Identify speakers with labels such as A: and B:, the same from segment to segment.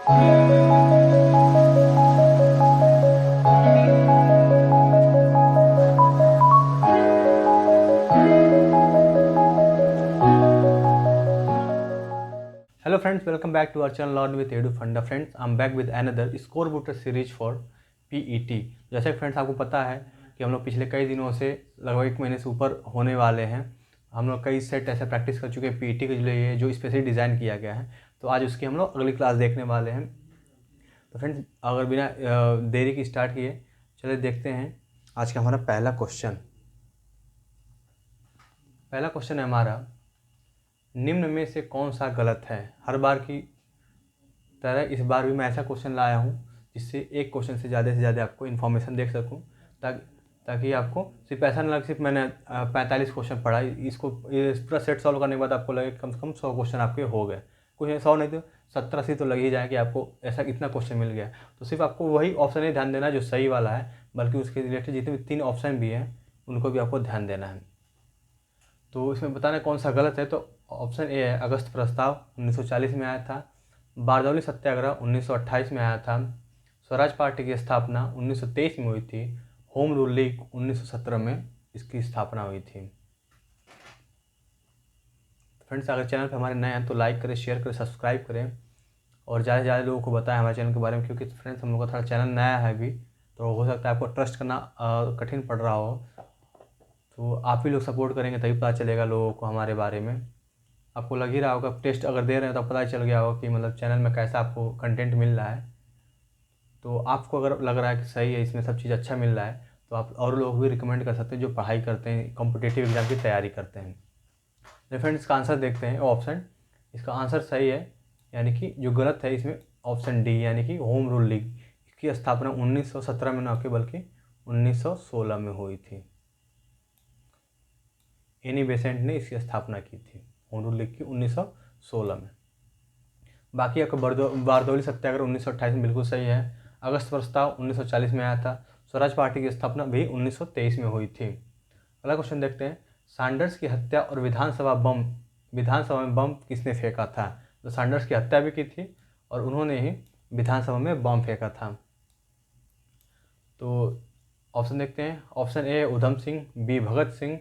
A: Hello friends, welcome back to our channel Learn with Edu Funda. Friends, I'm back with another score booster series for PET. जैसे friends आपको पता है कि हम लोग पिछले कई दिनों से लगभग 1 महीने से ऊपर होने वाले हैं। हम लोग कई सेट ऐसे प्रैक्टिस कर चुके हैं PET के लिए जो स्पेशली डिज़ाइन किया गया है। तो आज उसकी हम लोग अगली क्लास देखने वाले हैं। तो फ्रेंड्स, अगर बिना देरी की स्टार्ट किए चलिए देखते हैं आज का हमारा पहला क्वेश्चन है हमारा, निम्न में से कौन सा गलत है। हर बार की तरह इस बार भी मैं ऐसा क्वेश्चन लाया हूँ जिससे एक क्वेश्चन से ज़्यादा आपको इन्फॉर्मेशन देख सकूँ, ताकि आपको सिर्फ ऐसा ना लगे सिर्फ मैंने 45 क्वेश्चन पढ़ा। इसको इस पूरा सेट सॉल्व करने के बाद आपको लगे कम से कम 100 क्वेश्चन आपके हो गए। कुछ 100 नहीं तो 70-80 तो लग ही जाए कि आपको ऐसा इतना क्वेश्चन मिल गया। तो सिर्फ आपको वही ऑप्शन ही ध्यान देना जो सही वाला है, बल्कि उसके रिलेटेड जितने भी 3 ऑप्शन भी हैं उनको भी आपको ध्यान देना है। तो इसमें बताना कौन सा गलत है। तो ऑप्शन ए है, अगस्त प्रस्ताव 1940 में आया था। बारदौली सत्याग्रह 1928 में आया था। स्वराज पार्टी की स्थापना 1923 में हुई थी। होम रूल लीग 1917 में इसकी स्थापना हुई थी। फ्रेंड्स, अगर चैनल पर हमारे नए हैं तो लाइक करें, शेयर करें, सब्सक्राइब करें और ज़्यादा से ज़्यादा लोगों को बताएं हमारे चैनल के बारे में, क्योंकि फ्रेंड्स हम लोग का थोड़ा चैनल नया है अभी, तो हो सकता है आपको ट्रस्ट करना कठिन पड़ रहा हो। तो आप ही लोग सपोर्ट करेंगे तभी पता चलेगा लोगों को हमारे बारे में। आपको लग ही रहा होगा, टेस्ट अगर दे रहे हैं तो पता चल गया होगा कि मतलब चैनल में कैसा आपको कंटेंट मिल रहा है। तो आपको अगर लग रहा है कि सही है, इसमें सब चीज़ अच्छा मिल रहा है, तो आप और लोग भी रिकमेंड कर सकते हैं जो पढ़ाई करते हैं, कॉम्पिटिटिव एग्जाम की तैयारी करते हैं। तो फ्रेंड्स, इसका आंसर देखते हैं। ऑप्शन, इसका आंसर सही है, यानी कि जो गलत है इसमें ऑप्शन डी, यानी कि होम रूल लीग। इसकी स्थापना 1917 में ना कि बल्कि 1916 में हुई थी। एनी बेसेंट ने इसकी स्थापना की थी होम रूल लीग की 1916 में। बाकी आपका बारदौली सत्याग्रह 1928 में बिल्कुल सही है। अगस्त प्रस्ताव 1940 में आया था। स्वराज पार्टी की स्थापना भी 1923 में हुई थी। अगला क्वेश्चन देखते हैं, सैंडर्स की हत्या और विधानसभा में बम किसने फेंका था। तो सैंडर्स की हत्या भी की थी और उन्होंने ही विधानसभा में बम फेंका था। तो ऑप्शन देखते हैं। Option A Udham Singh, B Bhagat Singh,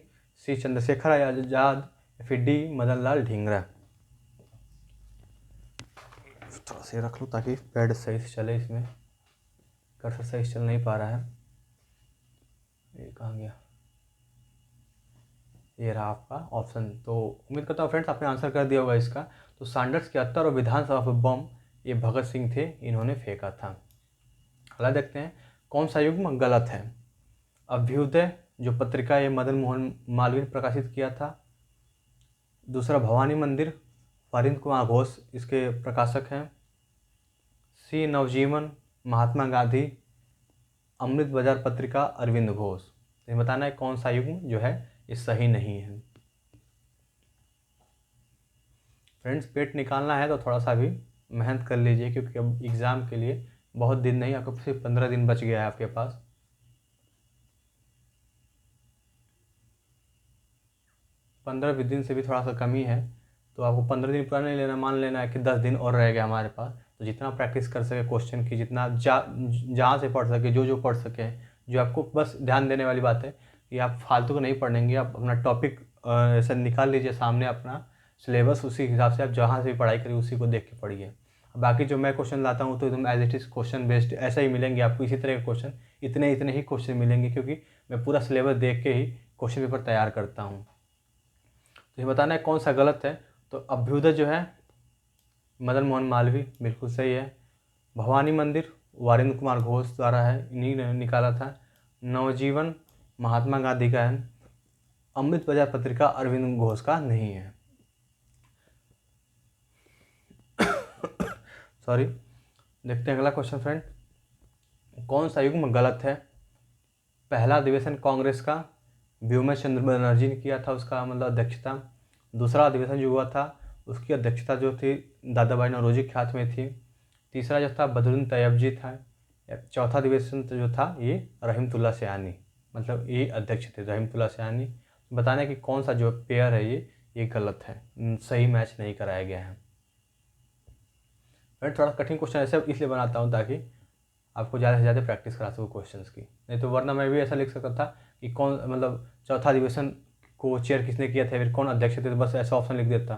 A: C Chandrashekhar Azad, फिर डी मदन लाल ढींगरा। थोड़ा से रख लूँ ताकि पैड सही से चले, इसमें कर्सर सही से चल नहीं पा रहा है। ये कहाँ गया, ये रहा आपका ऑप्शन। तो उम्मीद करता हूँ फ्रेंड्स आपने आंसर कर दिया होगा इसका। तो सैंडर्स के हत्या और विधानसभा पर बम ये भगत सिंह थे, इन्होंने फेंका था। अगला देखते हैं, कौन सा युग्म गलत है। अभ्युदय जो पत्रिका ये मदन मोहन मालवीय ने प्रकाशित किया था। दूसरा भवानी मंदिर, वरिंद्र कुमार घोष इसके प्रकाशक हैं। सी नवजीवन महात्मा गांधी, अमृत बाजार पत्रिका अरविंद घोष। ये बताना है कौन सा युग्म जो है ये सही नहीं है। फ्रेंड्स, पेट निकालना है तो थोड़ा सा भी मेहनत कर लीजिए, क्योंकि अब एग्ज़ाम के लिए बहुत दिन नहीं, आपको सिर्फ 15 दिन बच गया है आपके पास। 15-20 दिन से भी थोड़ा सा कमी है, तो आपको 15 दिन पूरा नहीं लेना, मान लेना है कि 10 दिन और रह गया हमारे पास। तो जितना प्रैक्टिस कर सके क्वेश्चन की, जितना जहाँ से पढ़ सके, जो पढ़ सके, जो आपको बस ध्यान देने वाली बात है कि आप फालतू को नहीं पढ़ेंगे, आप अपना टॉपिक ऐसा निकाल लीजिए सामने अपना सिलेबस, उसी हिसाब से आप जहाँ से भी पढ़ाई करिए उसी को देख के पढ़िए। बाकी जो मैं क्वेश्चन लाता हूँ तो एकदम as it is question based ऐसा ही मिलेंगे आपको, इसी तरह के क्वेश्चन, इतने ही क्वेश्चन मिलेंगे, क्योंकि मैं पूरा सिलेबस देख के ही क्वेश्चन पेपर तैयार करता हूँ। तो ये बताना है कौन सा गलत है। तो अभ्युदय जो है मदन मोहन मालवीय, बिल्कुल सही है। भवानी मंदिर वरिंद्र कुमार घोष द्वारा है, इन्हीं ने निकाला था। नवजीवन महात्मा गांधी का है। अमृत बाजार पत्रिका अरविंद घोष का नहीं है। सॉरी। देखते हैं अगला क्वेश्चन फ्रेंड, कौन सा युग्म गलत है। पहला अधिवेशन कांग्रेस का व्योमेश चंद्र बनर्जी ने किया था, उसका मतलब अध्यक्षता। दूसरा अधिवेशन जो हुआ था उसकी अध्यक्षता जो थी दादा भाई नौरोजी के हाथ में थी। तीसरा जो था बदरुद्दीन तैयबजी था। चौथा अधिवेशन जो था ये रहीमतुल्ला सयानी, मतलब ये अध्यक्ष थे रहीमतुल्ला सयानी। बताना कि कौन सा जो पेयर है ये गलत है, सही मैच नहीं कराया गया है। फ्रेंड थोड़ा कठिन क्वेश्चन ऐसे इसलिए बनाता हूँ ताकि आपको ज़्यादा से ज़्यादा प्रैक्टिस करा सकूँ क्वेश्चंस की, नहीं तो वरना मैं भी ऐसा लिख सकता था कि कौन मतलब चौथा अधिवेशन को चेयर किसने किया था, फिर कौन अध्यक्ष थे, तो बस ऐसा ऑप्शन लिख देता।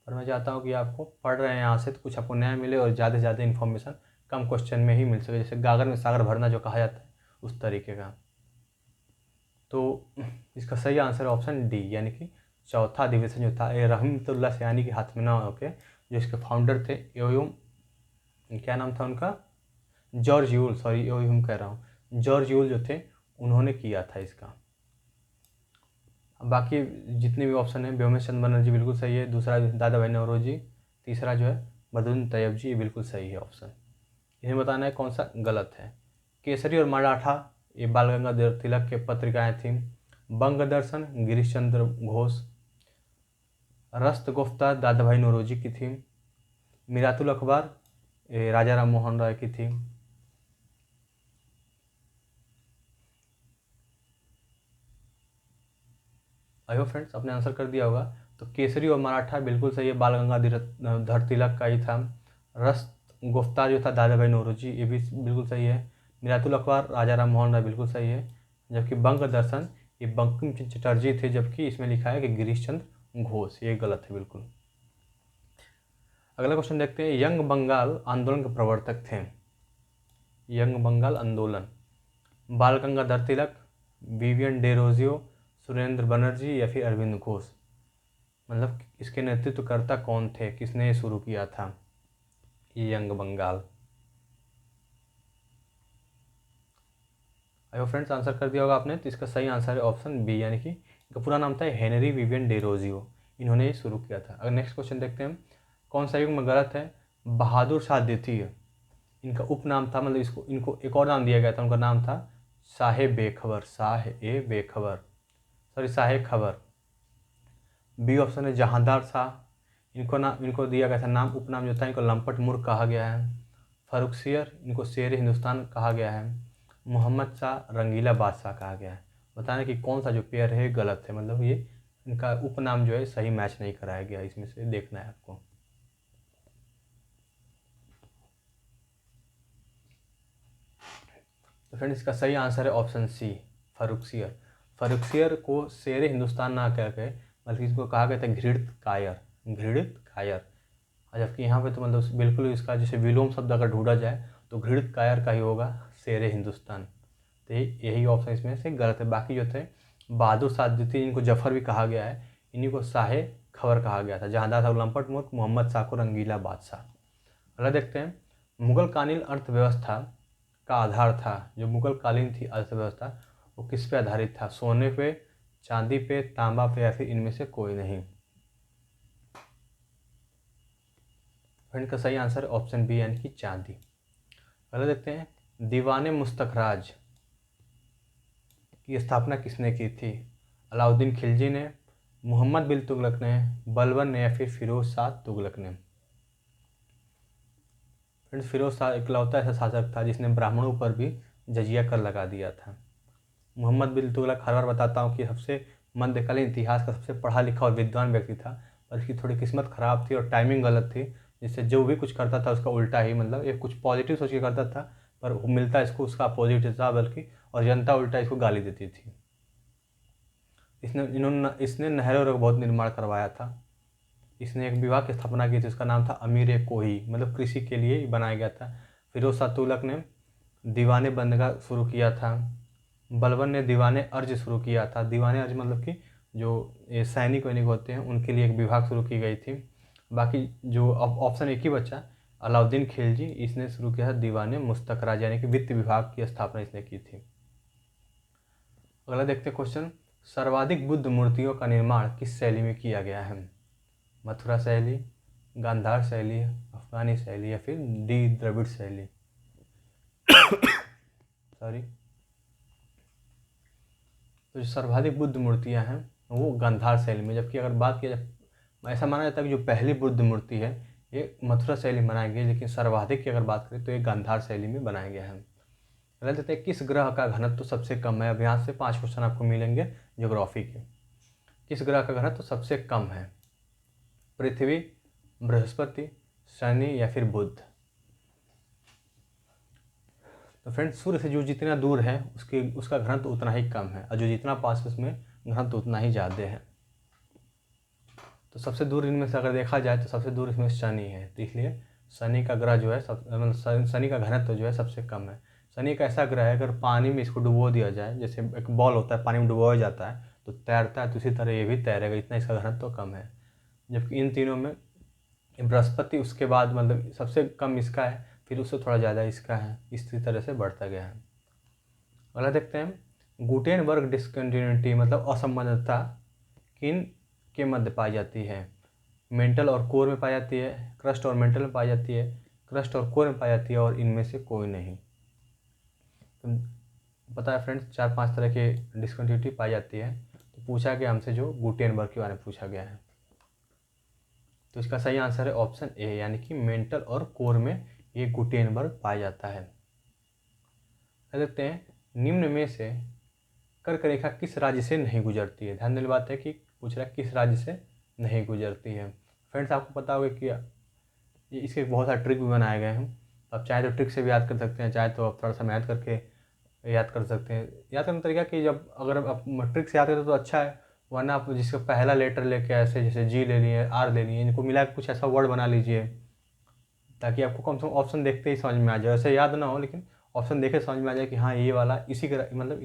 A: पर मैं चाहता हूँ कि आपको पढ़ रहे हैं यहाँ से तो कुछ आपको नया मिले और ज़्यादा से ज़्यादा इन्फॉर्मेशन कम क्वेश्चन में ही मिल सके, जैसे गागर में सागर भरना जो कहा जाता है उस तरीके का। तो इसका सही आंसर ऑप्शन डी, यानी कि चौथा अधिवेशन जो था ये रहमतुल्लाह सयानी के हाथ में ना होके जो इसके फाउंडर थे योयुम, क्या नाम था उनका, जॉर्ज यूल, सॉरी योयुम कह रहा हूँ, जॉर्ज यूल जो थे उन्होंने किया था इसका। बाकी जितने भी ऑप्शन हैं, व्योमेश चंद्र बनर्जी बिल्कुल सही है, दूसरा दादा भाई नौरोजी, तीसरा जो है बदरुद्दीन तैयब जी, ये बिल्कुल सही है ऑप्शन। इन्हें बताना है कौन सा गलत है। केसरी और मराठा ये बाल गंगाधर तिलक के पत्रिकाएं थीं। बंग दर्शन गिरीश चंद्र घोष। रस्त गुफ्ता दादा भाई नौरोजी की थी। मिरातुल अखबार राजा राम मोहन राय की थी। आई होप फ्रेंड्स आपने आंसर कर दिया होगा। तो केसरी और मराठा बिल्कुल सही है, बाल गंगाधर तिलक का ही था। रस्त गुफ्ता जो था दादा भाई नौरोजी, ये भी बिल्कुल सही है। मिरातुल अखबार राजा राम मोहन राय बिल्कुल सही है। जबकि बंग दर्शन ये बंकिम चंद्र चटर्जी थे, जबकि इसमें लिखा है कि गिरीश चंद्र घोष, ये गलत है बिल्कुल। अगला क्वेश्चन देखते हैं, यंग बंगाल आंदोलन के प्रवर्तक थे। यंग बंगाल आंदोलन, बाल गंगाधर तिलक, विवियन डेरोजियो, सुरेंद्र बनर्जी या फिर अरविंद घोष, मतलब इसके नेतृत्वकर्ता कौन थे, किसने ये शुरू किया था ये यंग बंगाल। आयो फ्रेंड्स आंसर कर दिया होगा आपने, तो इसका सही आंसर है ऑप्शन बी, यानी कि इनका पूरा नाम था हेनरी विवियन डेरोजियो, इन्होंने ये शुरू किया था। अगर नेक्स्ट क्वेश्चन देखते हैं, कौन सा युग में गलत है, बहादुर शाह द्वितीय इनका उपनाम था, मतलब इनको एक और नाम दिया गया था, उनका नाम था शाह बेखबर, शाह खबर। बी ऑप्शन है जहांदार शाह, इनको दिया गया था नाम, उपनाम जो था इनको लंपट मूर्ख कहा गया है। फरुखसियर इनको शेर हिंदुस्तान कहा गया है। मोहम्मद शाह रंगीला बादशाह कहा गया है। बताना कि कौन सा जो पेयर है गलत है, मतलब ये इनका उपनाम जो है सही मैच नहीं कराया गया, इसमें से देखना है आपको। तो फ्रेंड्स इसका सही आंसर है ऑप्शन सी, फरुखसियर। फरुखसियर को शेर हिंदुस्तान ना कह के बल्कि इसको कहा गया था घृणित कायर। जबकि यहाँ पे तो मतलब बिल्कुल इसका जैसे विलोम शब्द अगर ढूंढा जाए तो घृणित कायर का ही होगा शेर हिंदुस्तान। तो यही ऑप्शन इसमें से गलत है। बाकी जो थे बहादुर शाह द्वितीय, इनको जफर भी कहा गया है, इन्हीं को शाह खबर कहा गया था। जहांदार था लंपट मूर्ख, मोहम्मद शाह को रंगीला बादशाह। अगला देखते हैं, मुगल कालीन अर्थव्यवस्था का आधार था, जो मुगल कालीन थी अर्थव्यवस्था वो किस पे आधारित था, सोने पे, चांदी पे, तांबा पे या फिर इनमें से कोई नहीं। फ्रेंड का सही आंसर ऑप्शन बी, यानी कि चांदी। अगला देखते हैं, दीवाने मुस्तखराज की स्थापना किसने की थी, अलाउद्दीन खिलजी ने, मोहम्मद बिन तुगलक ने, बलबन ने या फिर फिरोज शाह तुगलक ने। फ्रेंड्स फिरोज शाह इकलौता ऐसा शासक था जिसने ब्राह्मणों पर भी जजिया कर लगा दिया था। मोहम्मद बिन तुगलक हर बार बताता हूँ कि सबसे मध्यकालीन इतिहास का सबसे पढ़ा लिखा और विद्वान व्यक्ति था, पर इसकी थोड़ी किस्मत ख़राब थी और टाइमिंग गलत थी, जिससे जो भी कुछ करता था उसका उल्टा ही, मतलब ये कुछ पॉजिटिव सोच के करता था पर मिलता इसको उसका अपोजिट था बल्कि, और जनता उल्टा इसको गाली देती थी। इसने नहरों का बहुत निर्माण करवाया था। इसने एक विभाग की स्थापना की थी, उसका नाम था अमीर ए कोही, मतलब कृषि के लिए ही बनाया गया था। फिरोज शाह तुगलक ने दीवाने बंदगा शुरू किया था। बलबन ने दीवाने अर्ज शुरू किया था। दीवाने अर्ज मतलब कि जो ये सैनिक वैनिक होते हैं उनके लिए एक विभाग शुरू की गई थी। बाकी जो अब ऑप्शन एक ही बचा, अलाउद्दीन खिलजी, इसने शुरू किया था दीवाने मुस्तखराज, यानी कि वित्त विभाग की स्थापना इसने की थी। अगला देखते हैं क्वेश्चन, सर्वाधिक बुद्ध मूर्तियों का निर्माण किस शैली में किया गया है, मथुरा शैली, गांधार शैली, अफगानी शैली या फिर डी द्रविड़ शैली। सॉरी। तो जो सर्वाधिक बुद्ध मूर्तियां हैं वो गांधार शैली में, जबकि अगर बात की जाए ऐसा माना जाता है कि जो पहली बुद्ध मूर्ति है ये मथुरा शैली में बनाई गई है, लेकिन सर्वाधिक की अगर बात करें तो ये गांधार शैली में बनाया गया है। अगला देखते हैं, किस ग्रह का घनत्व सबसे कम है। अब यहाँ से 5 क्वेश्चन आपको मिलेंगे ज्योग्राफी के। किस ग्रह का घनत्व सबसे कम है, पृथ्वी, बृहस्पति, शनि या फिर बुध। तो फ्रेंड्स सूर्य से जो जितना दूर है उसका घनत्व उतना ही कम है, और जो जितना पास है उसमें घनत्व उतना ही ज़्यादा है। तो सबसे दूर इनमें से अगर देखा जाए तो सबसे दूर इसमें शनि है, तो इसलिए शनि का ग्रह जो है शनि का घनत्व जो है सबसे कम है। शनि एक ऐसा ग्रह है, अगर पानी में इसको डुबो दिया जाए, जैसे एक बॉल होता है पानी में डुबोया जाता है तो तैरता है, तो इसी तरह ये भी तैरेगा, इतना इसका घनत्व कम है। जबकि इन तीनों में बृहस्पति उसके बाद मतलब सबसे कम इसका है, फिर उससे थोड़ा ज़्यादा इसका है, इसी तरह से बढ़ता गया है। अगला देखते हैं, गुटेनबर्ग डिसकंटिन्यूटी मतलब असंबद्धता किन के मध्य पाई जाती है? मेंटल और कोर में पाई जाती है, क्रस्ट और मेंटल में पाई जाती है, क्रस्ट और कोर में पाई जाती है, और इनमें से कोई नहीं। तो पता है फ्रेंड्स 4-5 तरह के डिसकंटिन्यूटी पाई जाती है। तो पूछा गया हमसे जो गुटेनबर्ग के बारे में पूछा गया है, तो इसका सही आंसर है ऑप्शन ए, यानी कि मेंटल और कोर में ये गुटेनबर्ग पाया जाता है। देखते हैं, निम्न में से कर्क रेखा किस राज्य से नहीं गुजरती है? ध्यान देने बात है कि पूछ रहा है किस राज्य से नहीं गुजरती है। फ्रेंड्स आपको पता होगा कि इसके बहुत सारे ट्रिक भी बनाए गए हैं, आप चाहे तो ट्रिक से भी याद कर सकते हैं, चाहे तो आप थोड़ा सा मेहनत करके याद कर सकते हैं। याद करने का तरीका कि जब अगर आप ट्रिक से याद करते तो अच्छा है, वरना आप जिसका पहला लेटर लेके ऐसे जैसे जी ले लिए, आर ले लिए, इनको मिला के कुछ ऐसा वर्ड बना लीजिए ताकि आपको कम से कम ऑप्शन देखते ही समझ में आ जाए। ऐसे याद ना हो लेकिन ऑप्शन देखे समझ में आ जाए कि हाँ ये वाला इसी के मतलब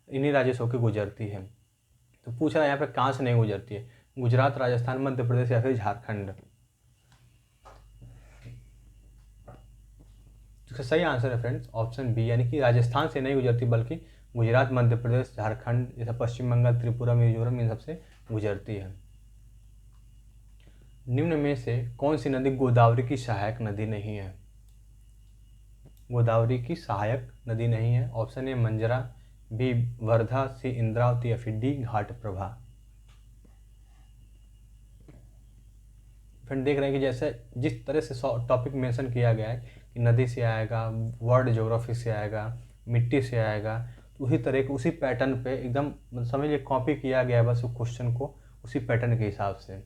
A: इन्हीं राज्यों से होकर गुजरती है। तो पूछ रहा है यहाँ पे कहाँ से नहीं गुजरती है? गुजरात, राजस्थान, मध्य प्रदेश या फिर झारखंड। इसका सही आंसर है फ्रेंड्स ऑप्शन बी, यानी कि राजस्थान से नहीं गुजरती बल्कि गुजरात, मध्य प्रदेश, झारखंड जैसा पश्चिम बंगाल, त्रिपुरा, मिजोरम इन सबसे गुजरती है। निम्न में से कौन सी नदी गोदावरी की सहायक नदी नहीं है? गोदावरी की सहायक नदी नहीं है। Option A Manjra, B Wardha, सी इंद्रावती या फिर डी घाट प्रभा। फ्रेंड देख रहे हैं कि जैसे जिस तरह से टॉपिक मेंशन किया गया है कि नदी से आएगा, वर्ल्ड ज्योग्राफी से आएगा, मिट्टी से आएगा, तो उसी तरह के उसी पैटर्न पे एकदम समझिए कॉपी किया गया है बस उस क्वेश्चन को उसी पैटर्न के हिसाब से।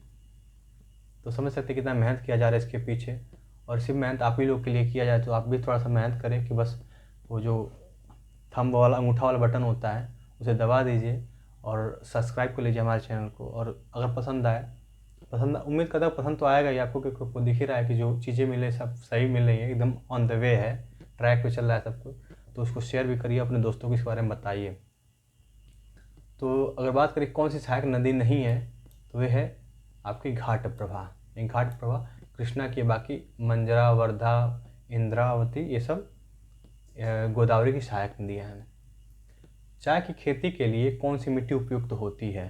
A: तो समझ सकते कितना मेहनत किया जा रहा है इसके पीछे, और सिर्फ मेहनत आप ही लोग के लिए किया जाए तो आप भी थोड़ा सा मेहनत करें कि बस वो जो थंब वाला अंगूठा वाला बटन होता है उसे दबा दीजिए और सब्सक्राइब कर लीजिए हमारे चैनल को। और अगर पसंद आए, उम्मीद करता हूँ पसंद तो आएगा ही आपको, क्योंकि आपको दिख ही रहा है कि जो चीज़ें मिले सब सही मिल रही है, एकदम ऑन द वे है, ट्रैक पे चल रहा है सब कुछ। तो उसको शेयर भी करिए, अपने दोस्तों को इस बारे में बताइए। तो अगर बात करें कौन सी सहायक नदी नहीं है, तो वह है आपकी घाट प्रभा। घाट प्रभा कृष्णा की, बाकी मंजरा, वर्धा, इंद्रावती ये सब गोदावरी की सहायक नदियाँ हैं। चाय की खेती के लिए कौन सी मिट्टी उपयुक्त होती है?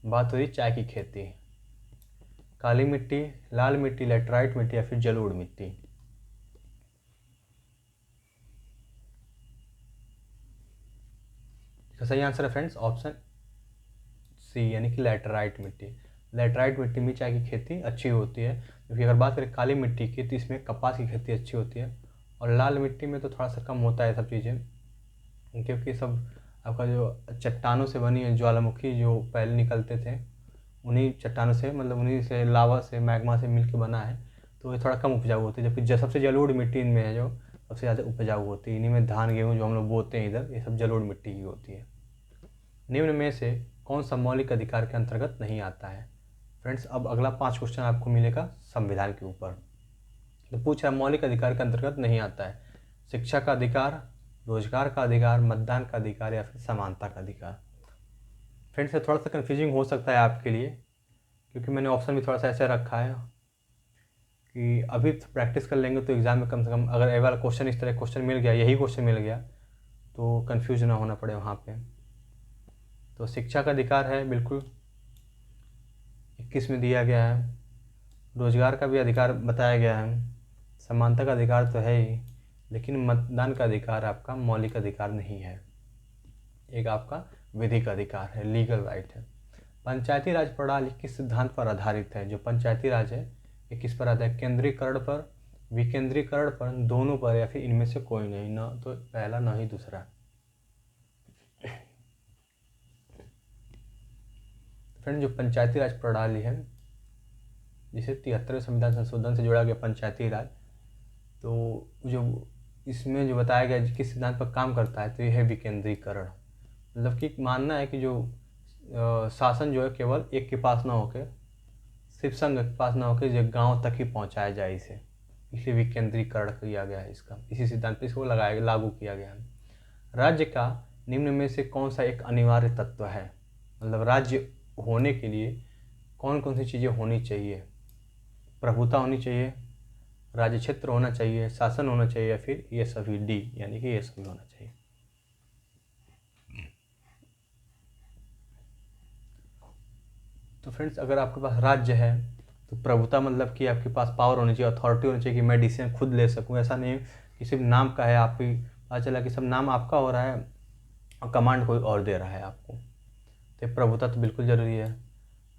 A: बात हो रही चाय की खेती। काली मिट्टी, लाल मिट्टी, लेटराइट मिट्टी या फिर जलोढ़ मिट्टी। इसका सही आंसर है फ्रेंड्स ऑप्शन सी, यानी कि लेटराइट मिट्टी। लेटराइट मिट्टी में चाय की खेती अच्छी होती है। क्योंकि अगर बात करें काली मिट्टी की तो इसमें कपास की खेती अच्छी होती है, और लाल मिट्टी में तो थोड़ा सा कम होता है सब चीज़ें, क्योंकि सब आपका जो चट्टानों से बनी है, ज्वालामुखी जो पहले निकलते थे उन्हीं चट्टानों से, मतलब उन्हीं से लावा से मैग्मा से मिल के बना है, तो ये थोड़ा कम उपजाऊ होती है। जबकि सबसे जलोढ़ मिट्टी इनमें है जो सबसे ज़्यादा उपजाऊ होती है। इन्हीं में धान गेहूँ जो हम लोग बोते हैं इधर, ये सब जलोढ़ मिट्टी की होती है। निम्न में से कौन सा मौलिक अधिकार के अंतर्गत नहीं आता है? फ्रेंड्स अब अगला 5 क्वेश्चन आपको मिलेगा संविधान के ऊपर। तो पूछ रहा है मौलिक अधिकार के अंतर्गत नहीं आता है शिक्षा का अधिकार, रोजगार का अधिकार, मतदान का अधिकार या फिर समानता का अधिकार। फ्रेंड्स ये थोड़ा सा कन्फ्यूजिंग हो सकता है आपके लिए, क्योंकि मैंने ऑप्शन भी थोड़ा सा ऐसे रखा है कि अभी प्रैक्टिस कर लेंगे तो एग्ज़ाम में कम से कम अगर ये वाला क्वेश्चन इस तरह क्वेश्चन मिल गया, यही क्वेश्चन मिल गया, तो कन्फ्यूज ना होना पड़े वहाँ पे। तो शिक्षा का अधिकार है बिल्कुल 21 में दिया गया है, रोजगार का भी अधिकार बताया गया है, समानता का अधिकार तो है ही, लेकिन मतदान का अधिकार आपका मौलिक अधिकार नहीं है, एक आपका विधिक अधिकार है, लीगल राइट है। पंचायती राज प्रणाली किस सिद्धांत पर आधारित है? जो पंचायती राज है ये किस पर आधारित है? केंद्रीकरण पर, विकेंद्रीकरण पर, दोनों पर या फिर इनमें से कोई नहीं, ना तो पहला ना ही दूसरा। फ्रेंड जो पंचायती राज प्रणाली है जिसे 73वें संविधान संशोधन से जोड़ा गया पंचायती राज। तो जो इसमें जो बताया गया किस सिद्धांत पर काम करता है, तो यह है विकेंद्रीकरण। मतलब कि मानना है कि जो शासन जो है केवल एक के पास ना होकर, सिर्फ संघ के पास ना होकर जो गाँव तक ही पहुँचाया जाए इसे, इसलिए विकेंद्रीकरण किया गया है इसका। इसी सिद्धांत पर इसको लागू किया गया है। राज्य का निम्न में से कौन सा एक अनिवार्य तत्व है? मतलब राज्य होने के लिए कौन कौन सी चीज़ें होनी चाहिए? प्रभुता होनी चाहिए, राज्य क्षेत्र होना चाहिए, शासन होना चाहिए, या फिर ये सभी डी, यानी कि ये सभी होना चाहिए। तो फ्रेंड्स, अगर आपके पास राज्य है तो प्रभुता मतलब कि आपके पास पावर होनी चाहिए, अथॉरिटी होनी चाहिए कि मैं डिसीजन खुद ले सकूं। ऐसा नहीं कि सिर्फ नाम का है, आप ही पता चला कि सब नाम आपका हो रहा है और कमांड कोई और दे रहा है आपको। तो प्रभुता तो बिल्कुल ज़रूरी है।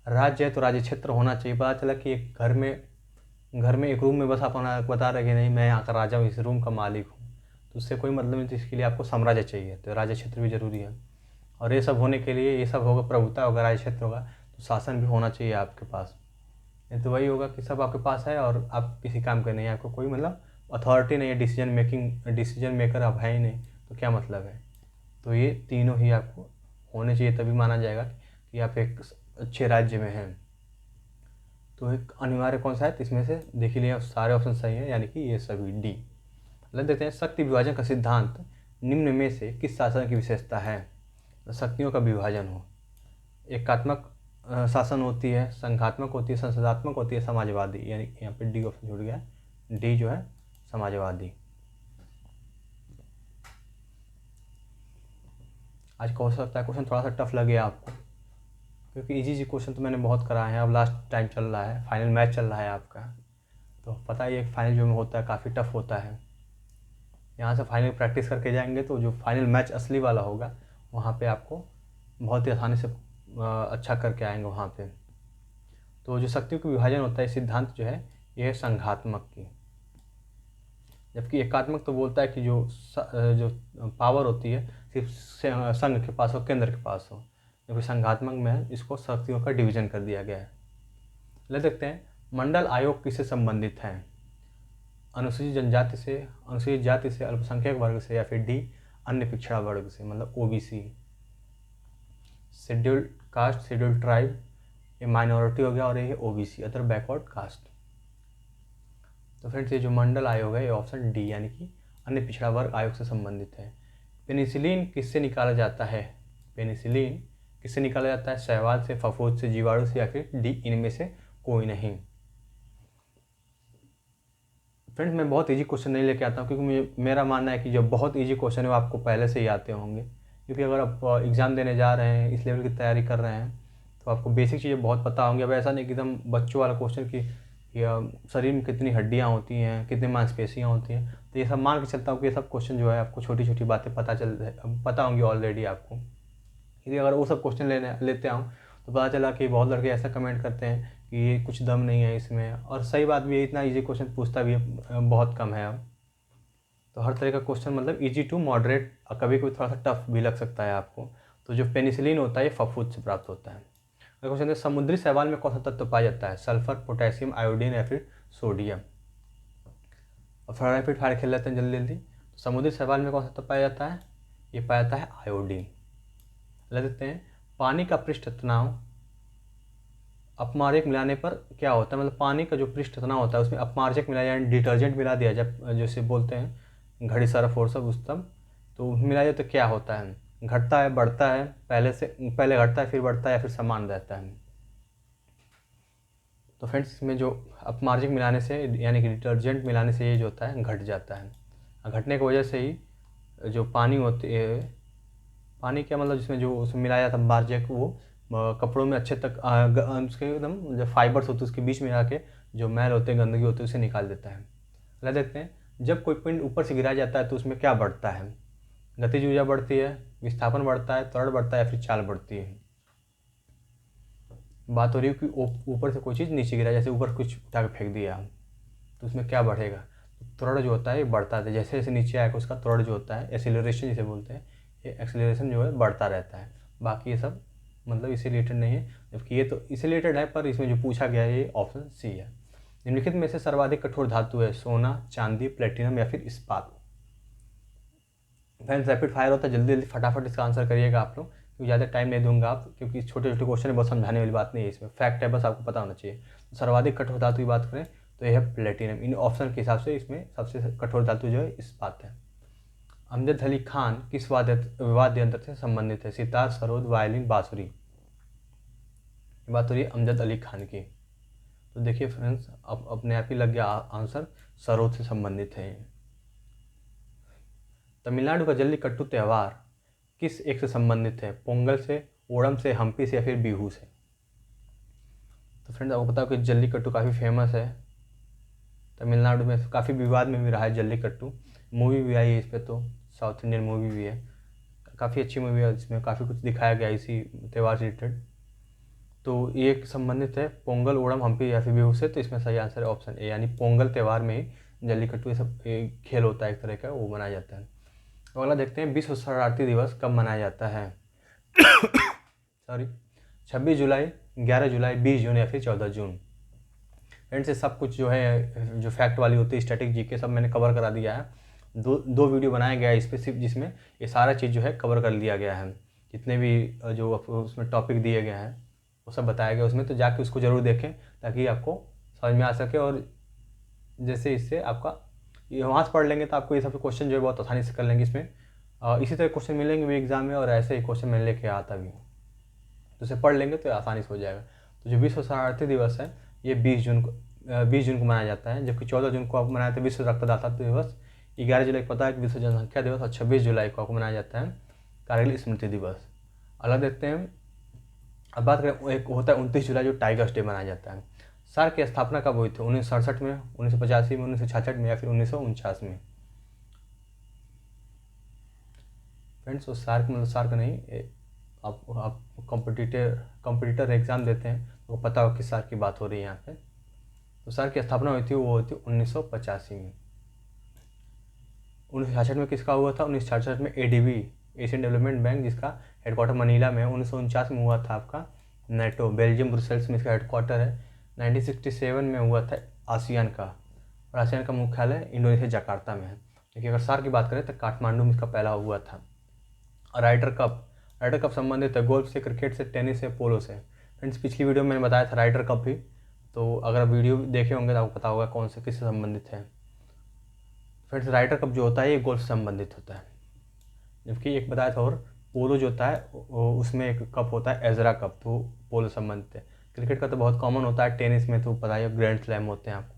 A: राज्य है तो राज्य क्षेत्र होना चाहिए। पता चला कि एक घर में एक रूम में बस आप बता रहे कि नहीं मैं यहाँ का राजा हूँ, इस रूम का मालिक हूँ, तो उससे कोई मतलब नहीं। तो इसके लिए आपको साम्राज्य चाहिए, तो राज्य क्षेत्र भी जरूरी है। और ये सब होने के लिए, ये सब होगा प्रभुता होगा, राज्य क्षेत्र होगा, तो शासन भी होना चाहिए आपके पास। नहीं तो वही होगा कि सब आपके पास है और आप किसी काम के नहीं है, आपको कोई मतलब अथॉरिटी नहीं है, डिसीजन मेकर आप है ही नहीं, तो क्या मतलब है। तो ये तीनों ही आपको होने चाहिए, तभी माना जाएगा कि आप एक अच्छे राज्य में हैं। तो एक अनिवार्य कौन सा है, तो इसमें से देख लिया सारे ऑप्शन सही है, यानी कि ये सभी डी। लग देते हैं शक्ति विभाजन का सिद्धांत निम्न में से किस शासन की विशेषता है? तो शक्तियों का विभाजन हो, एकात्मक शासन होती है, संघात्मक होती है, संसदात्मक होती है, समाजवादी, यानी यहाँ पे डी ऑप्शन जुड़ गया, डी जो है समाजवादी। आज हो सकता है क्वेश्चन थोड़ा सा टफ लगे आपको, क्योंकि इजी क्वेश्चन तो मैंने बहुत कराए हैं। अब लास्ट टाइम चल रहा है, फाइनल मैच चल रहा है आपका, तो पता ही है फाइनल जो में होता है काफ़ी टफ होता है। यहाँ से फाइनल प्रैक्टिस करके जाएंगे तो जो फाइनल मैच असली वाला होगा वहाँ पे आपको बहुत ही आसानी से अच्छा करके आएंगे वहाँ पे। तो जो शक्तियों का विभाजन होता है सिद्धांत जो है ये है संघात्मक की, जबकि एकात्मक तो बोलता है कि जो पावर होती है सिर्फ संघ के पास हो, केंद्र के पास हो, जबकि संघात्मक में इसको शक्तियों का डिवीजन कर दिया गया है। ले सकते हैं मंडल आयोग किससे संबंधित है? अनुसूचित जनजाति से, अनुसूचित जाति से, अल्पसंख्यक वर्ग से, या फिर डी अन्य पिछड़ा वर्ग से, मतलब OBC. Scheduled caste, scheduled tribe, ये माइनॉरिटी हो गया, और ये ओबीसी अदर बैकवर्ड कास्ट। तो फ्रेंड्स ये जो मंडल आयोग है ये ऑप्शन डी, यानी कि अन्य पिछड़ा वर्ग आयोग से संबंधित है। पेनिसिलिन किससे निकाला जाता है? पेनिसिलिन किससे निकाला जाता है? शैवाल से, फफूंद से, जीवाणु से, या फिर डी इनमें से कोई नहीं। फ्रेंड्स मैं बहुत इजी क्वेश्चन नहीं लेके आता हूँ, क्योंकि मेरा मानना है कि जो बहुत इजी क्वेश्चन है वो आपको पहले से ही आते होंगे, क्योंकि अगर आप एग्ज़ाम देने जा रहे हैं, इस लेवल की तैयारी कर रहे हैं, तो आपको बेसिक चीज़ें बहुत पता होंगी। अब ऐसा नहीं कि एकदम बच्चों वाला क्वेश्चन कि शरीर में कितनी हड्डियाँ होती हैं, कितनी मांसपेशियाँ होती हैं, तो ये सब मान के चलता हूँ कि ये सब क्वेश्चन जो है आपको छोटी छोटी बातें पता होंगी ऑलरेडी आपको। यदि अगर वो सब क्वेश्चन लेते आऊँ तो पता चला कि बहुत लड़के ऐसा कमेंट करते हैं कि ये कुछ दम नहीं है इसमें, और सही बात भी है, इतना इजी क्वेश्चन पूछता भी बहुत कम है अब। तो हर तरह का क्वेश्चन मतलब इजी टू मॉडरेट, और कभी कभी थोड़ा सा टफ भी लग सकता है आपको। तो जो पेनिसिलिन होता है ये फफूंद से प्राप्त होता है। अगला क्वेश्चन है समुद्री शैवाल में कौन सा तत्व पाया जाता है? सल्फर, पोटेशियम, आयोडीन, या फिर सोडियम। और फटाफट फायर खेल लेते हैं जल्दी जल्दी। तो समुद्री शैवाल में कौन सा तत्व पाया जाता है? ये पाया जाता है आयोडीन। ले देते हैं पानी का पृष्ठ तनाव अपमार्जक मिलाने पर क्या होता है? मतलब पानी का जो पृष्ठ तनाव होता है उसमें अपमार्जक मिला यानी डिटर्जेंट मिला दिया जाए, जैसे बोलते हैं घड़ी सर्फ और सब उस तब, तो मिला जाए तो क्या होता है? घटता है, बढ़ता है, पहले घटता है फिर बढ़ता है, या फिर समान रहता है? तो फ्रेंड्स इसमें जो अपमार्जक मिलाने से यानी कि डिटर्जेंट मिलाने से ये जो होता है घट जाता है। घटने की वजह से ही जो पानी होती है, पानी क्या मतलब जिसमें जो उसमें मिलाया जाता है मार्जक, वो कपड़ों में अच्छे तक उसके एकदम जो फाइबर्स होते हैं उसके बीच में आके जो मैल होते हैं, गंदगी होती है, उसे निकाल देता है। अगला देखते हैं जब कोई पिंड ऊपर से गिराया जाता है तो उसमें क्या बढ़ता है? गतिज ऊर्जा बढ़ती है, विस्थापन बढ़ता है, त्वरण बढ़ता है, या फिर चाल बढ़ती है? बात हो रही है कि ऊपर से कोई चीज़ नीचे गिरा, जैसे ऊपर कुछ उठा के फेंक दिया तो उसमें क्या बढ़ेगा? त्वरण जो होता है ये बढ़ता है, जैसे जैसे नीचे आएगा उसका त्वरण जो होता है, एक्सीलरेशन जिसे बोलते हैं, ये एक्सीलरेशन जो है बढ़ता रहता है। बाकी ये सब मतलब इससे रिलेटेड नहीं है, जबकि ये तो इससे रिलेटेड है, पर इसमें जो पूछा गया है ये ऑप्शन सी है। निम्नलिखित में से सर्वाधिक कठोर धातु है? सोना, चांदी, प्लेटिनम या फिर इस्पात। फ्रेंड्स रैपिड फायर होता है, जल्दी जल्दी फटाफट इसका आंसर करिएगा आप लोग, क्योंकि ज़्यादा टाइम नहीं दूंगा आप, क्योंकि छोटे छोटे क्वेश्चन है, बहुत समझाने वाली बात नहीं है इसमें, फैक्ट है, बस आपको पता होना चाहिए। तो सर्वाधिक कठोर धातु की बात करें तो यह है प्लेटिनम। इन ऑप्शन के हिसाब से इसमें सबसे कठोर धातु जो है इस्पात है। अमजद अली खान किस वाद्य यंत्र से संबंधित है? सितार, सरोद, वायलिन, बांसुरी। बात हो रही है अमजद अली खान की। तो देखिए फ्रेंड्स, अब अपने आप ही लग गया आंसर, सरोद से संबंधित है। तमिलनाडु का जल्लीकट्टू त्यौहार किस एक से संबंधित है? पोंगल से, ओणम से, हम्पी से या फिर बिहू से। तो फ्रेंड्स आपको पता हो कि जल्लीकट्टू काफ़ी फेमस है तमिलनाडु में, काफ़ी विवाद में भी रहा है जल्लीकट्टू। मूवी भी आई है इस पर, तो साउथ इंडियन मूवी भी है, काफ़ी अच्छी मूवी है, इसमें काफ़ी कुछ दिखाया गया इसी त्यौहार से रिलेटेड। तो ये संबंधित है पोंगल, ओणम, हम्पी या फिर बिहू से। तो इसमें सही आंसर है ऑप्शन ए, यानी पोंगल त्यौहार में ही जल्लीकट्टू ये सब खेल होता है एक तरह का, वो मनाया जाता है। तो अगला देखते हैं, विश्व शरणार्थी दिवस कब मनाया जाता है? सॉरी, 26 जुलाई, 11 जुलाई, 20 जून या फिर 14 जून। फ्रेंड्स ये सब कुछ जो है, जो फैक्ट वाली होती है, स्टैटिक जीके, सब मैंने कवर करा दिया है। दो वीडियो बनाया गया है इस पर सिर्फ, जिसमें ये सारा चीज़ जो है कवर कर लिया गया है। जितने भी जो उसमें टॉपिक दिए गए हैं वो सब बताया गया उसमें, तो जाके उसको ज़रूर देखें ताकि आपको समझ में आ सके। और जैसे इससे आपका ये वहाँ से पढ़ लेंगे तो आपको ये सब क्वेश्चन जो है बहुत आसानी से कर लेंगे इसमें। इसी तरह क्वेश्चन मिलेंगे भी एग्जाम में, और ऐसे ही क्वेश्चन मैं लेके आता भी हूँ, तो उसे पढ़ लेंगे तो आसानी से हो जाएगा। तो जो विश्व शरणार्थी दिवस है ये 20 जून को मनाया जाता है, जबकि 14 जून को आपको मनाया जाता है विश्व रक्तदाता दिवस। 11 जुलाई को पता है कि विश्व जनसंख्या दिवस, और 26 जुलाई को आपको मनाया जाता है कारगिल स्मृति दिवस। अलग देखते हैं। अब बात करें, एक होता है 29 जुलाई जो टाइगर्स डे मनाया जाता है। सार्क की स्थापना कब हुई थी? 1967 में, 1985 में, 1966 में या फिर 1949 में। फ्रेंड्स वो सार्क मतलब सार्क नहीं, आप कंपटीटर एग्ज़ाम देते हैं तो पता हो किस सार्क की बात हो रही है यहाँ पे। तो सार्क की स्थापना हुई थी, वो हुई थी 1985 में। 1966 में किसका हुआ था? 1966 में ADB, एशियन डेवलपमेंट बैंक, जिसका हेडक्वार्टर मनीला में है। 1949 में हुआ था आपका नेटो, बेल्जियम ब्रुसेल्स में इसका हेडक्वार्टर है। 1967 में हुआ था आसियान का, और आसियान का मुख्यालय इंडोनेशिया जकार्ता में है। देखिए अगर सार्क की बात करें तो काठमांडू में इसका पहला हुआ था। राइडर कप संबंधित है गोल्फ से, क्रिकेट से, टेनिस से, पोलो से। फ्रेंड्स पिछली वीडियो में मैंने बताया था राइडर कप भी, तो अगर आप वीडियो देखे होंगे तो आपको पता होगा कौन से किससे संबंधित है। फ्रेंड्स राइडर कप जो होता है ये गोल्फ से संबंधित होता है, जबकि एक बताया था, और पोलो जो होता है उसमें एक कप होता है एजरा कप, तो पोलो संबंधित है। क्रिकेट का तो बहुत कॉमन होता है, टेनिस में तो पता है ग्रैंड स्लैम होते हैं आपको।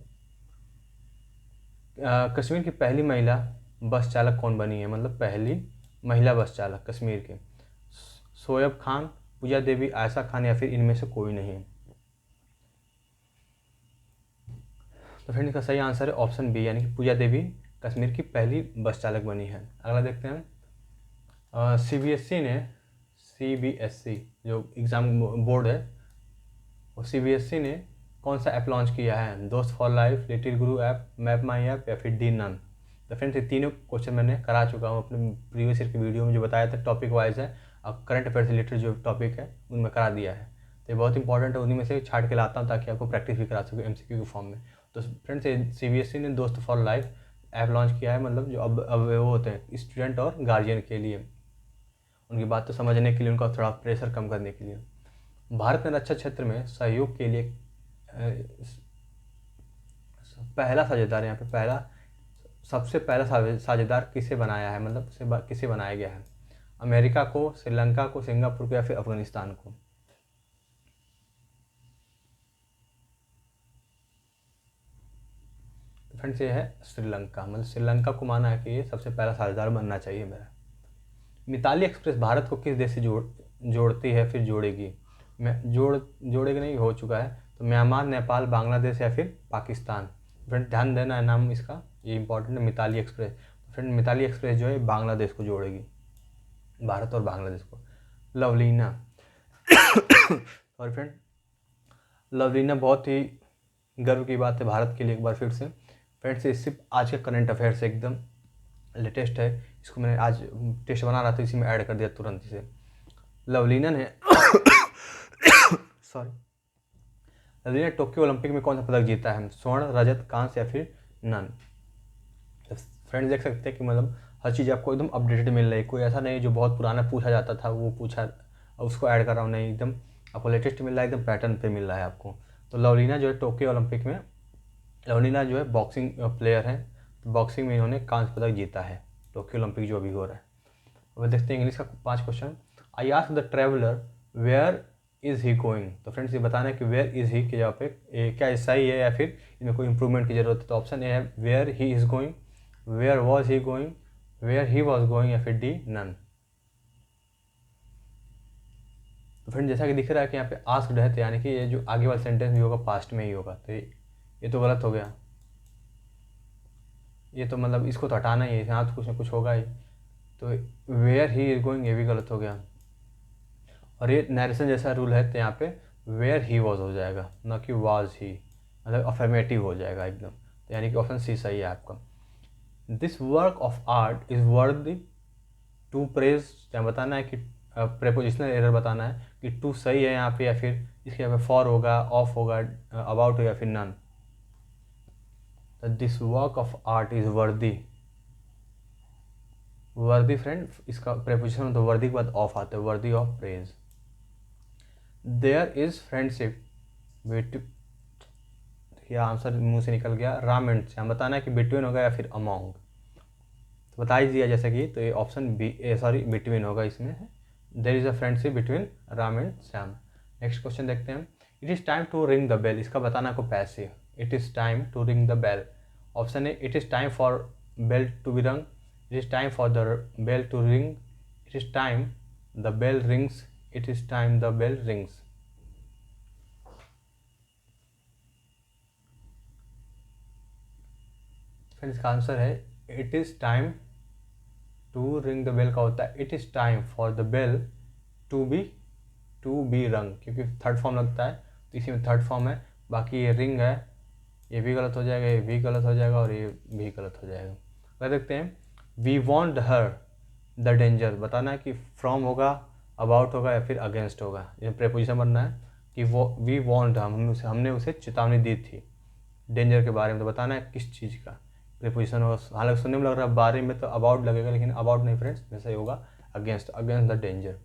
A: कश्मीर की पहली महिला बस चालक कौन बनी है? मतलब पहली महिला बस चालक कश्मीर के। शोएब खान, पूजा देवी, आयशा खान या फिर इनमें से कोई नहीं। तो फ्रेंड इसका सही आंसर है ऑप्शन बी, यानी कि पूजा देवी कश्मीर की पहली बस चालक बनी है। अगला देखते हैं, CBSE जो एग्ज़ाम बोर्ड है, और CBSE ने कौन सा ऐप लॉन्च किया है? दोस्त for life, little Guru app, map my app या फिर डी नन। तो फ्रेंड्स ये तीनों क्वेश्चन मैंने करा चुका हूँ अपने प्रीवियस ईयर की वीडियो में, जो बताया था टॉपिक वाइज है, अब करंट अफेयर से रिलेटेड जो टॉपिक है उनमें करा दिया है। तो ये बहुत इंपॉर्टेंट है, उन्हीं में से छाट के लाता हूँ ताकि आपको प्रैक्टिस भी करा सकूँ MCQ के फॉर्म में। तो फ्रेंड्स CBSE ने दोस्त फॉर लाइफ ऐप लॉन्च किया है, मतलब जो अब वो होते हैं स्टूडेंट और गार्जियन के लिए, उनकी बात तो समझने के लिए, उनका थोड़ा प्रेशर कम करने के लिए। भारत में रक्षा क्षेत्र में सहयोग के लिए पहला साझेदार, यहाँ पे सबसे पहला साझेदार किसे बनाया है? मतलब किसे बनाया गया है? अमेरिका को, श्रीलंका को, सिंगापुर को या फिर अफगानिस्तान को। तो फ्रेंड्स ये है श्रीलंका, मतलब श्रीलंका को माना है कि ये सबसे पहला साझेदार बनना चाहिए मेरा। मिताली एक्सप्रेस भारत को किस देश से जोड़ती है फिर जोड़ेगी? जोड़ेगी नहीं, हो चुका है। तो म्यांमार, नेपाल, बांग्लादेश या फिर पाकिस्तान। फ्रेंड ध्यान देना है नाम इसका, ये इंपॉर्टेंट है, Mitali express. Friend Mitali express जो है बांग्लादेश को जोड़ेगी, भारत और बांग्लादेश को। लवलीना सॉरी फ्रेंड, लवलीना बहुत ही गर्व की बात है भारत के लिए, एक बार फिर से। फ्रेंड्स ये सिर्फ आज के करंट अफेयर से एकदम लेटेस्ट है, इसको मैंने आज टेस्ट बना रहा था इसी में ऐड कर दिया तुरंत इसे। लवलीना ने सॉरी, लवली ने टोक्यो ओलंपिक में कौन सा पदक जीता है? स्वर्ण, रजत, कांस्य या फिर नन? फ्रेंड्स देख सकते हैं कि मतलब हर चीज़ आपको एकदम अपडेटेड मिल रही है, कोई ऐसा नहीं जो बहुत पुराना पूछा जाता था वो पूछा उसको ऐड कर रहा हूँ, नहीं, एकदम आपको लेटेस्ट मिल रहा है, एकदम पैटर्न पे मिल रहा है आपको। तो लवलीना जो है टोक्यो ओलंपिक में, लवलीना जो है बॉक्सिंग प्लेयर है, तो बॉक्सिंग में इन्होंने कांस्य पदक जीता है टोक्यो ओलंपिक जो अभी हो रहा है। अब देखते हैं इंग्लिश का 5 question. I ask the traveller where is he going. तो फ्रेंड्स ये बताना है कि वेयर इज़ ही के जगह पे क्या सही है या फिर इनमें कोई इंप्रूवमेंट की जरूरत है। तो ऑप्शन ए है where he is going, where was he going, where he was going या फिर डी नन। तो फ्रेंड जैसा कि दिख रहा है कि यहाँ पे आस्क्ड है, तो यानी कि ये जो आगे वाला सेंटेंस भी होगा पास्ट में ही होगा, तो ये तो गलत हो गया। ये तो मतलब इसको तो हटाना ही है, यहाँ तो कुछ ना कुछ होगा ही। तो वेयर ही इज गोइंग ये भी गलत हो गया। और ये नरेशन जैसा रूल है, तो यहाँ पे वेयर ही वॉज हो जाएगा, न कि वाज ही, मतलब अफर्मेटिव हो जाएगा एकदम। तो यानी कि ऑप्शन सी सही है आपका। This work of art is worthy to praise, क्या बताना है कि प्रेपोजिशनल एरर बताना है कि टू सही है यहाँ पे या फिर इसके यहाँ पे फॉर होगा, ऑफ होगा, अबाउट होगा या फिर none. This work of art is worthy, worthy friend इसका प्रेपोजिशन तो वर्दी के बाद ऑफ आता है, worthy of praise. There is friendship between, यह आंसर मुंह से निकल गया, राम एंड श्याम, बताना है कि बिटवीन होगा या फिर अमॉन्ग। तो बता ही दिया जैसे कि, तो ये ऑप्शन बी सॉरी बिटवीन होगा इसमें। There is a friendship between Ram and Shyam. Next question देखते हैं। It is time to ring the bell, इसका बताना को passive, it is time to ring the bell. Option A it is time for bell to be rung, it is time for the bell to ring, it is time the bell rings, it is time the bell rings. Friends इसका answer है it is time to ring the bell का होता है it is time for the bell to be rung, क्योंकि third form लगता है तो इसी में थर्ड फॉर्म है। बाकी ये रिंग है, ये भी गलत हो जाएगा, ये भी गलत हो जाएगा और ये भी गलत हो जाएगा। क्या देखते हैं, we want her the danger, बताना है कि फ्रॉम होगा, अबाउट होगा या फिर अगेंस्ट होगा। ये प्रेपोजिशन बनना है कि वो वी वॉन्ट, हमने उसे चेतावनी दी थी डेंजर के बारे में, तो बताना है किस चीज़ का प्रेपोजिशन होगा। हालांकि सुनने में लग रहा है बारे में, तो अबाउट लगेगा, लेकिन अबाउट नहीं फ्रेंड्स, वैसे ही होगा against, against the danger.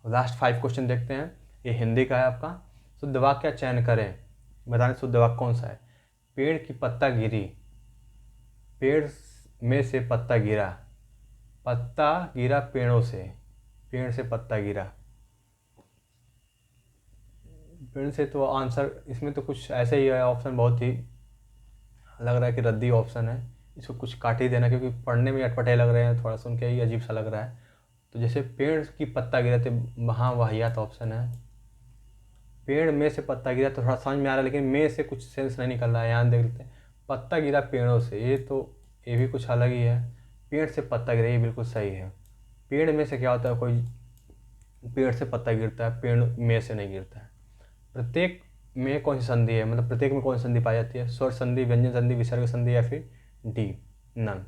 A: Last 5 question देखते हैं, ये हिंदी का है आपका। शुद्ध वाक्य चयन करें, बताने शुद्ध वाक्य कौन सा है। पेड़ की पत्ता गिरी, पेड़ में से पत्ता गिरा, पत्ता गिरा पेड़ों से, पेड़ से पत्ता गिरा। पेड़ से तो आंसर इसमें तो कुछ ऐसे ही है, ऑप्शन बहुत ही लग रहा है कि रद्दी ऑप्शन है, इसको कुछ काट ही देना, क्योंकि पढ़ने में अटपटे लग रहे हैं, थोड़ा सुन के ही अजीब सा लग रहा है। तो जैसे पेड़ की पत्ता गिरा, तो वहाँ वाहियात ऑप्शन है। पेड़ में से पत्ता गिरा तो थोड़ा समझ में आ रहा है, लेकिन में से कुछ सेंस नहीं निकल रहा है। यहाँ देख लेते हैं, पत्ता गिरा पेड़ों से, ये भी कुछ अलग ही है। पेड़ से पत्ता गिरा, ये बिल्कुल सही है। पेड़ में से क्या होता है, कोई पेड़ से पत्ता गिरता है, पेड़ में से नहीं गिरता है। प्रत्येक में कौन सी संधि है, मतलब प्रत्येक में कौन सी संधि पाई जाती है, स्वर संधि, व्यंजन संधि, विसर्ग संधि या फिर डी नन।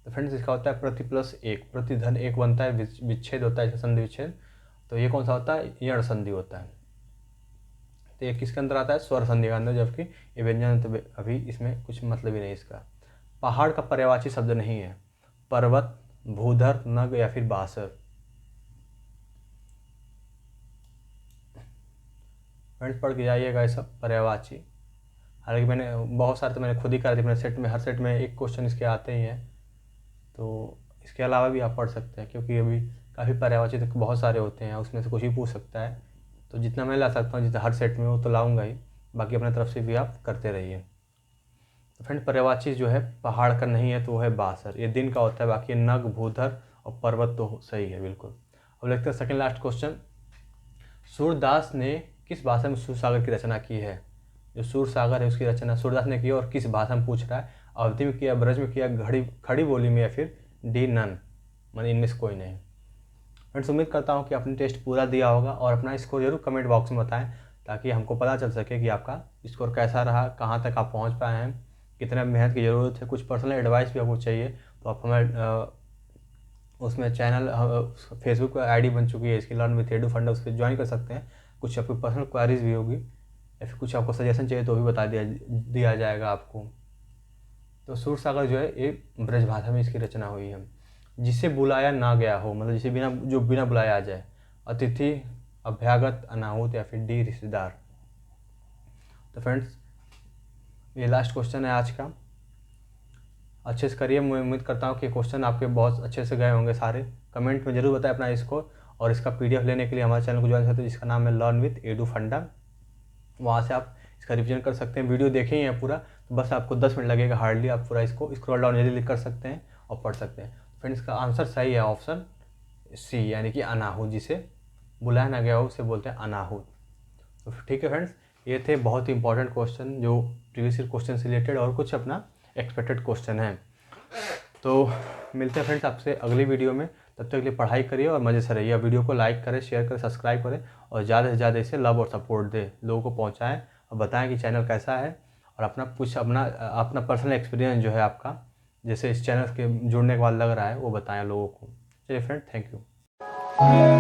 A: तो फ्रेंड्स इसका होता है प्रति प्लस एक, प्रति धन एक बनता है, विच्छेद होता है संधि विच्छेद, तो ये कौन सा होता है, यण संधि होता है। तो ये किसके अंदर आता है, स्वर संधि के अंदर, जबकि ये व्यंजन तो अभी इसमें कुछ मतलब ही नहीं इसका। पहाड़ का पर्यायवाची शब्द नहीं है, पर्वत, भूधर, नग या फिर बासर। फ्रेंड्स पढ़ के जाइएगा ये सब पर्यायवाची। हालांकि मैंने बहुत सारे तो मैंने खुद ही करा थी, मेरे सेट में हर सेट में एक क्वेश्चन इसके आते ही हैं, तो इसके अलावा भी आप पढ़ सकते हैं, क्योंकि अभी काफ़ी पर्यायवाची तो बहुत सारे होते हैं, उसमें से कुछ ही पूछ सकता है। तो जितना मैं ला सकता हूँ, जितना हर सेट में वो तो लाऊंगा ही, बाकी अपने तरफ से भी आप करते रहिए। तो फ्रेंड पर्यायवाची जो है पहाड़ का नहीं है, तो वो है बासर, ये दिन का होता है। बाकी नग, भूधर और पर्वत तो सही है बिल्कुल। अब देखते हैं सेकेंड लास्ट क्वेश्चन। सूरदास ने किस भाषा में सूरसागर की रचना की है। जो सूरसागर है उसकी रचना सूरदास ने की है, और किस भाषा में पूछ रहा है, अवधि में किया, ब्रज में किया, खड़ी बोली में या फिर डी नन, मतलब इनमें से कोई नहीं। फ्रेंड्स उम्मीद करता हूँ कि आपने टेस्ट पूरा दिया होगा, और अपना स्कोर जरूर कमेंट बॉक्स में बताएं, ताकि हमको पता चल सके कि आपका स्कोर कैसा रहा, कहाँ तक आप पहुँच पाए हैं, कितना मेहनत की ज़रूरत है। कुछ पर्सनल एडवाइस भी आपको चाहिए तो आप हमें उसमें चैनल फेसबुक पर आईडी बन चुकी है इसकी, लर्न विथ एडू फंडा, उस पर ज्वाइन कर सकते हैं। कुछ आपकी पर्सनल क्वारीज भी होगी या फिर कुछ आपको सजेशन चाहिए तो भी बता दिया जाएगा आपको। तो सूरसागर जो है ये ब्रज भाषा में इसकी रचना हुई है। जिसे बुलाया ना गया हो, मतलब जिसे बिना बुलाया आ जाए। अतिथि, अभ्यागत, अनाहुत या फिर डी रिश्तेदार। तो फ्रेंड्स ये लास्ट क्वेश्चन है आज का। अच्छे से करिए, मैं उम्मीद करता हूँ कि क्वेश्चन आपके बहुत अच्छे से गए होंगे सारे। कमेंट में जरूर बताएं अपना स्कोर, और इसका पीडीएफ लेने के लिए हमारे चैनल को ज्वाइन करते हैं जिसका नाम है लर्न विथ एडू फंडा। वहाँ से आप इसका रिवीजन कर सकते हैं। वीडियो देखें ही है पूरा, तो बस आपको 10 मिनट लगेगा हार्डली, आप पूरा इसको स्क्रॉल डाउन जल्दी कर सकते हैं और पढ़ सकते हैं। फ्रेंड्स इसका आंसर सही है ऑप्शन सी, यानी कि अनाहुत। जिसे बुलाया ना गया हो उसे बोलते हैं अनाहुत। तो ठीक है फ्रेंड्स, ये थे बहुत ही इंपॉर्टेंट क्वेश्चन जो प्रीवियस ईयर क्वेश्चन से रिलेटेड और कुछ अपना एक्सपेक्टेड क्वेश्चन है। तो मिलते हैं फ्रेंड्स आपसे अगली वीडियो में। तब तक के लिए पढ़ाई करिए और मज़े से रहिए। वीडियो को लाइक करें, शेयर करें, सब्सक्राइब करें और ज़्यादा से ज़्यादा इसे लव और सपोर्ट दें, लोगों को पहुंचाएं और बताएं कि चैनल कैसा है, और अपना पर्सनल एक्सपीरियंस जो है आपका, जैसे इस चैनल के जुड़ने के बाद लग रहा है, वो बताएं लोगों को। चलिए फ्रेंड, थैंक यू।